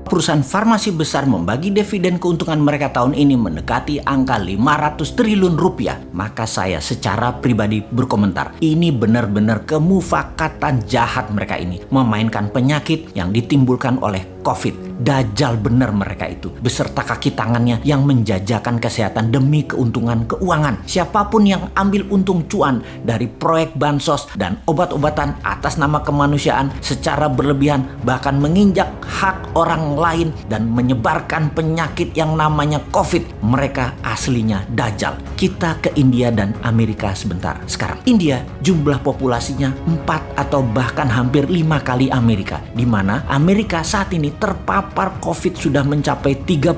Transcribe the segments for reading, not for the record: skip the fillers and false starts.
Perusahaan farmasi besar membagi dividen keuntungan mereka tahun ini mendekati angka 500 triliun rupiah. Maka saya secara pribadi berkomentar, ini benar-benar kemufakatan jahat mereka ini. Memainkan penyakit yang ditimbulkan oleh COVID. Dajjal benar mereka itu. Beserta kaki tangannya yang menjajakan kesehatan demi keuntungan keuangan. Siapapun yang ambil untung cuan dari proyek bansos dan obat-obatan atas nama kemanusiaan secara berlebihan, bahkan menginjak hak orang lain dan menyebarkan penyakit yang namanya COVID, mereka aslinya Dajjal. Kita ke India dan Amerika sebentar sekarang. India jumlah populasinya 4 atau bahkan hampir 5 kali Amerika, di mana Amerika saat ini terpapar COVID sudah mencapai 32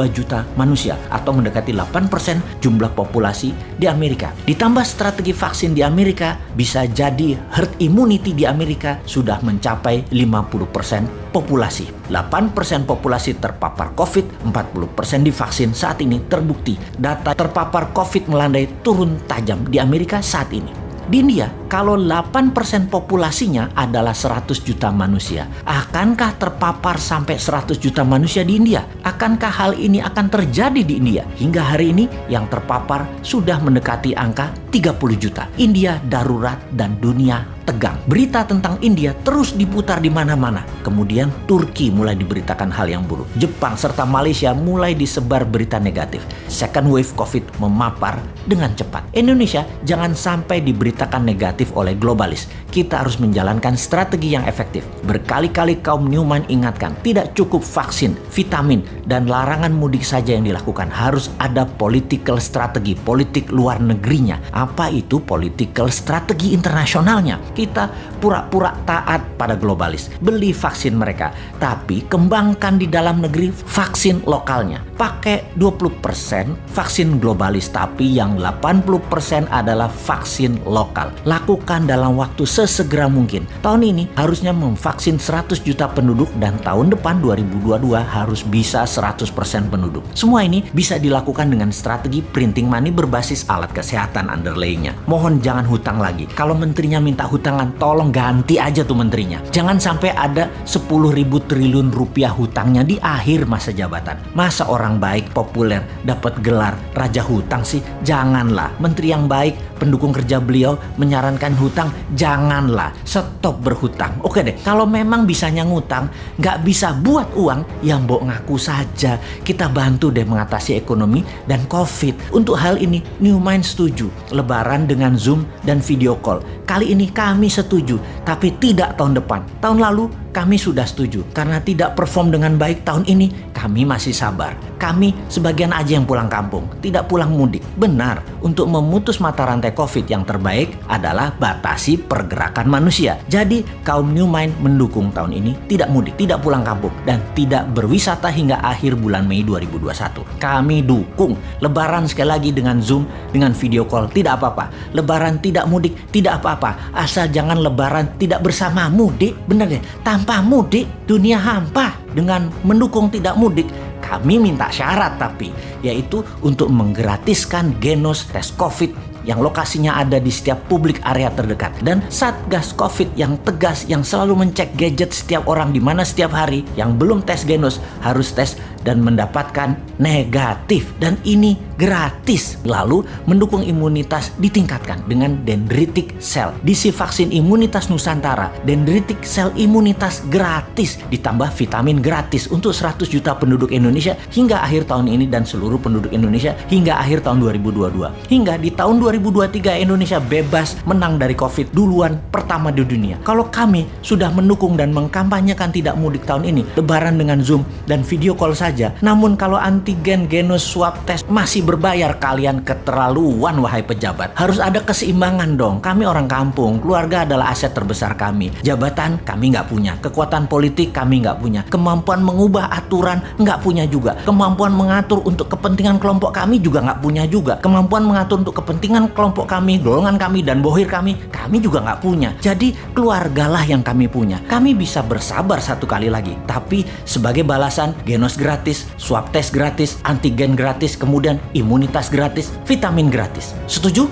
juta manusia atau mendekati 8% jumlah populasi di Amerika. Ditambah strategi vaksin di Amerika, bisa jadi herd immunity di Amerika sudah mencapai 50% populasi. 8% populasi terpapar COVID, 40% divaksin. Saat ini terbukti data terpapar COVID melandai turun tajam di Amerika saat ini. Di India, kalau 8% populasinya adalah 100 juta manusia, akankah terpapar sampai 100 juta manusia di India? Akankah hal ini akan terjadi di India? Hingga hari ini yang terpapar sudah mendekati angka 30 juta. India darurat dan dunia tegang. Berita tentang India terus diputar di mana-mana. Kemudian Turki mulai diberitakan hal yang buruk. Jepang serta Malaysia mulai disebar berita negatif. Second wave COVID memapar dengan cepat. Indonesia jangan sampai diberitakan negatif oleh globalis. Kita harus menjalankan strategi yang efektif. Berkali-kali kaum Newman ingatkan, tidak cukup vaksin, vitamin, dan larangan mudik saja yang dilakukan. Harus ada political strategi, politik luar negerinya. Apa itu political strategi internasionalnya? Kita pura-pura taat pada globalis, beli vaksin mereka, tapi kembangkan di dalam negeri vaksin lokalnya. Pakai 20% vaksin globalis, tapi yang 80% adalah vaksin lokal. Lakukan dalam waktu sesegera mungkin. Tahun ini harusnya memvaksin 100 juta penduduk dan tahun depan 2022 harus bisa 100% penduduk. Semua ini bisa dilakukan dengan strategi printing money berbasis alat kesehatan underlaynya. Mohon jangan hutang lagi. Kalau menterinya minta hutangan, tolong ganti aja tuh menterinya. Jangan sampai ada 10.000 triliun rupiah hutangnya di akhir masa jabatan. Masa orang baik populer dapat gelar raja hutang sih? Janganlah. Menteri yang baik, pendukung kerja beliau menyarankan hutang, janganlah. Stop berhutang. Oke deh, kalau memang bisanya ngutang, nggak bisa buat uang, ya mbok ngaku saja. Kita bantu deh mengatasi ekonomi dan COVID. Untuk hal ini, New Mind setuju. Lebaran dengan Zoom dan video call. Kali ini kami setuju, tapi tidak tahun depan. Tahun lalu kami sudah setuju. Karena tidak perform dengan baik tahun ini, kami masih sabar. Kami sebagian aja yang pulang kampung, tidak pulang mudik. Benar, untuk memutus mata rantai COVID yang terbaik adalah batasi pergerakan manusia. Jadi kaum New Mind mendukung tahun ini tidak mudik, tidak pulang kampung, dan tidak berwisata hingga akhir bulan Mei 2021. Kami dukung Lebaran sekali lagi dengan Zoom, dengan video call, tidak apa-apa. Lebaran tidak mudik, tidak apa-apa. Asal jangan Lebaran tidak bersama mudik. Bener deh, tanpa mudik dunia hampa. Dengan mendukung tidak mudik, kami minta syarat tapi, yaitu untuk menggratiskan Genos tes COVID yang lokasinya ada di setiap publik area terdekat, dan Satgas COVID yang tegas yang selalu mencek gadget setiap orang di mana setiap hari. Yang belum tes Genos harus tes dan mendapatkan negatif, dan ini gratis. Lalu mendukung imunitas ditingkatkan dengan dendritic cell. Diisi vaksin imunitas Nusantara, dendritic cell imunitas gratis, ditambah vitamin gratis untuk 100 juta penduduk Indonesia hingga akhir tahun ini dan seluruh penduduk Indonesia hingga akhir tahun 2022. Hingga di tahun 2023 Indonesia bebas menang dari COVID duluan pertama di dunia. Kalau kami sudah mendukung dan mengkampanyekan tidak mudik tahun ini, Lebaran dengan Zoom dan video call saja. Namun kalau antigen, Genos, swab test masih berbayar, kalian keterlaluan wahai pejabat. Harus ada keseimbangan dong. Kami orang kampung, keluarga adalah aset terbesar kami. Jabatan kami nggak punya, kekuatan politik kami nggak punya, kemampuan mengubah aturan nggak punya juga, kemampuan mengatur untuk kepentingan kelompok kami juga nggak punya juga, kemampuan mengatur untuk kepentingan kelompok kami, golongan kami, dan bohir kami juga nggak punya. Jadi keluargalah yang kami punya. Kami bisa bersabar satu kali lagi, tapi sebagai balasan Genos gratis, swab test gratis, antigen gratis, kemudian imunitas gratis, vitamin gratis. Setuju?